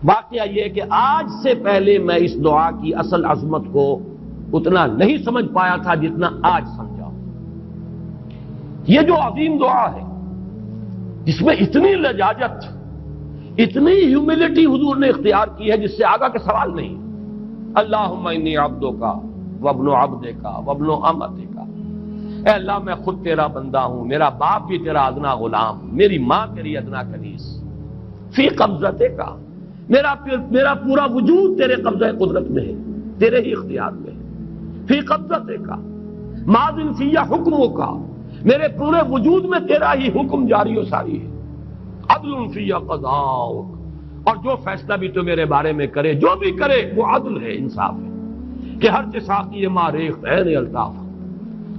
واقعہ یہ کہ آج سے پہلے میں اس دعا کی اصل عظمت کو اتنا نہیں سمجھ پایا تھا جتنا آج سمجھا. یہ جو عظیم دعا ہے جس میں اتنی لجاجت، اتنی ہیوملٹی حضور نے اختیار کی ہے جس سے آگا کا سوال نہیں. اللہم انی عبدک وابن عبدک وابن امتک، اے اللہ میں خود تیرا بندہ ہوں، میرا باپ بھی تیرا ادنا غلام، میری ماں تیری ادنا کنیز. فی قبضتک، میرا پورا وجود تیرے قبضہ قدرت میں ہے، تیرے ہی اختیار میں ہے. فی قبضتک ماض فی حکمک، میرے پورے وجود میں تیرا ہی حکم جاری و ساری ہے. عدل فی قضاؤک، اور جو فیصلہ بھی تو میرے بارے میں کرے، جو بھی کرے وہ عدل ہے، انصاف ہے. کہ ہر چساقی ما ریخت عین الطاف،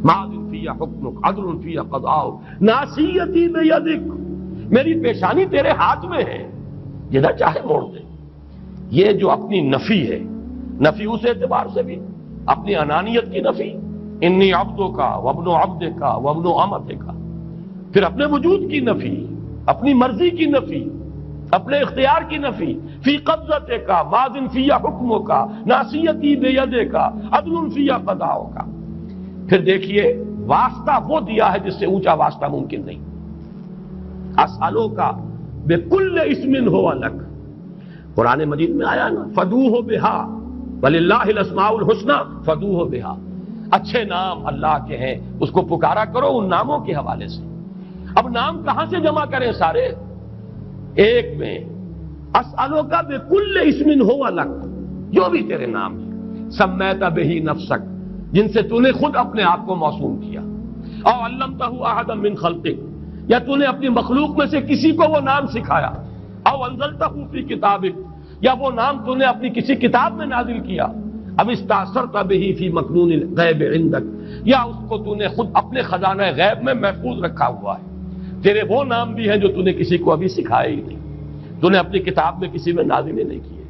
ماض فی حکمک عدل فی قضاؤک، ناصیتی بیدک، میری پیشانی تیرے ہاتھ میں ہے، جدھر چاہے موڑ دے. یہ جو اپنی نفی ہے، نفی اس اعتبار سے بھی اپنی انانیت کی نفی، انی عبدک وابن عبدک وابن امتک، پھر اپنے وجود کی نفی، اپنی مرضی کی نفی، اپنے اختیار کی نفی. فی قبضتک ماض فی حکمک ناصیتی بیدک عدل فی قضاؤک. پھر دیکھیے واسطہ وہ دیا ہے جس سے اونچا واسطہ ممکن نہیں. اسألوک بکل اسم ہو لک، قرآن مجید میں آیا نا، فدوہ بہا وللہ الاسماء الحسنی فدوہ بہا. اچھے نام اللہ کے ہیں، اس کو پکارا کرو ان ناموں کے حوالے سے. اب نام کہاں سے جمع کریں سارے؟ ایک میں اسألوک بکل اسم ہو لک، جو بھی تیرے نام ہیں، سمیت بہ نفسک، جن سے تو نے خود اپنے آپ کو موسوم کیا، او علمتہ احدا من خلقک، یا تو نے اپنی مخلوق میں سے کسی کو وہ نام سکھایا، او انزلتہ فی کتابک، یا وہ نام تو نے اپنی کسی کتاب میں نازل کیا، اب استاثرت بہ فی مکنون الغیب عندک، یا اس کو تو نے خود اپنے خزانہ غیب میں محفوظ رکھا ہوا ہے. تیرے وہ نام بھی ہیں جو تو نے کسی کو ابھی سکھائے ہی نہیں، تو نے اپنی کتاب میں کسی میں نازل ہی نہیں کیے.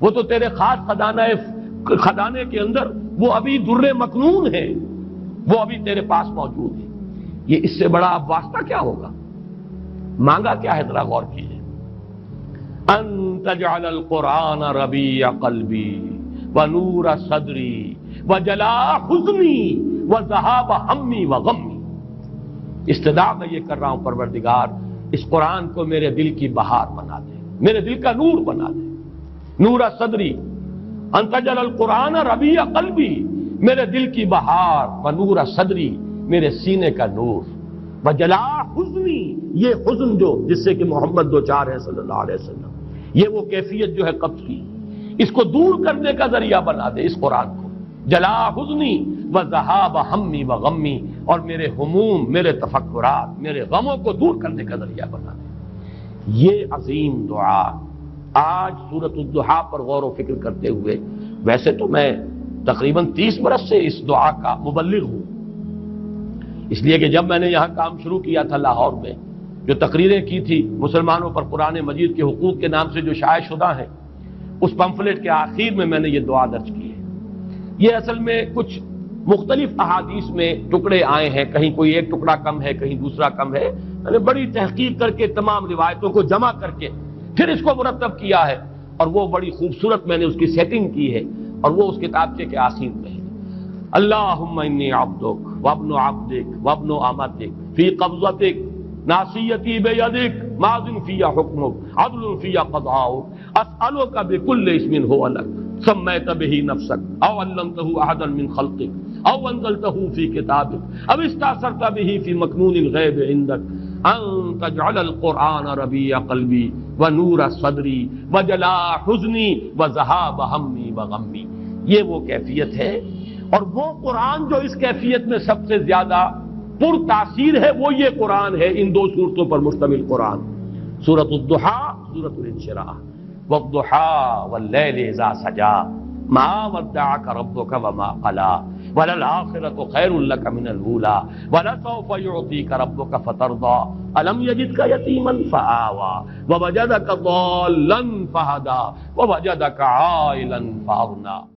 وہ تو تیرے خاص خزانے کے اندر وہ ابھی در مکنون ہے، وہ ابھی تیرے پاس موجود ہے. یہ اس سے بڑا اب واسطہ کیا ہوگا؟ مانگا کیا ہے؟ ذرا غور کیجیے. ان تجعل القرآن ربیع قلبی ونور صدری وجلاء حزنی وذہاب ہمی وغمی. استدعا میں یہ کر رہا ہوں پروردگار، اس قرآن کو میرے دل کی بہار بنا دے، میرے دل کا نور بنا دے. نور صدری، ان تجعل القرآن ربیع قلبی، میرے دل کی بہار، ونور صدری، میرے سینے کا نور، وجلاء حزنی، یہ حزن جو جس سے کہ محمد دوچار ہے صلی اللہ علیہ وسلم، یہ وہ کیفیت جو ہے قبض کی، اس کو دور کرنے کا ذریعہ بنا دے اس قرآن کو. جلاء حزنی وذہاب ہمی وغمی، اور میرے ہموم، میرے تفکرات، میرے غموں کو دور کرنے کا ذریعہ بنا دے. یہ عظیم دعا آج سورۃ الضحیٰ پر غور و فکر کرتے ہوئے، ویسے تو میں تقریباً 30 برس سے اس دعا کا مبلغ ہوں، اس لیے کہ جب میں نے یہاں کام شروع کیا تھا لاہور میں، جو تقریریں کی تھی مسلمانوں پر قرآن مجید کے حقوق کے نام سے جو شائع شدہ ہیں، اس پمفلٹ کے آخر میں نے یہ دعا درج کی ہے. یہ اصل میں کچھ مختلف احادیث میں ٹکڑے آئے ہیں، کہیں کوئی ایک ٹکڑا کم ہے، کہیں دوسرا کم ہے. میں نے بڑی تحقیق کر کے تمام روایتوں کو جمع کر کے پھر اس کو مرتب کیا ہے، اور وہ بڑی خوبصورت میں نے اس کی سیٹنگ کی ہے، اور وہ اس کتابچے کے آخر میں ہے. اللہم انی عبدک وابن عبدک وابن امتک فی قبضتک ناصیتی بیدک ماض فی حکمک عدل فی قضاؤک، اسألک بکل اسم ہو لک سمیت بہ نفسک او علمتہ احدا من خلقک او انزلتہ فی کتابک او استاثرت بہ فی مکنون الغیب عندک ان تجعل القرآن ربیع قلبی ونور صدری وجلاء حزنی وذہاب ہمی وغمی. یہ وہ کیفیت ہے، اور وہ قرآن جو اس کیفیت میں سب سے زیادہ پر تاثیر ہے وہ یہ قرآن ہے، ان دو صورتوں پر مشتمل قرآن، سورۃ الضحیٰ، سورۃ الانشراح. والضحیٰ واللیل اذا سجا ما ودعک ربک وما قلی وللآخرۃ خیر لک من الاولی ولسوف یعطیک ربک فترضی الم یجدک یتیما فآوی ووجدک ضالا فہدی ووجدک عائلا فاغنی.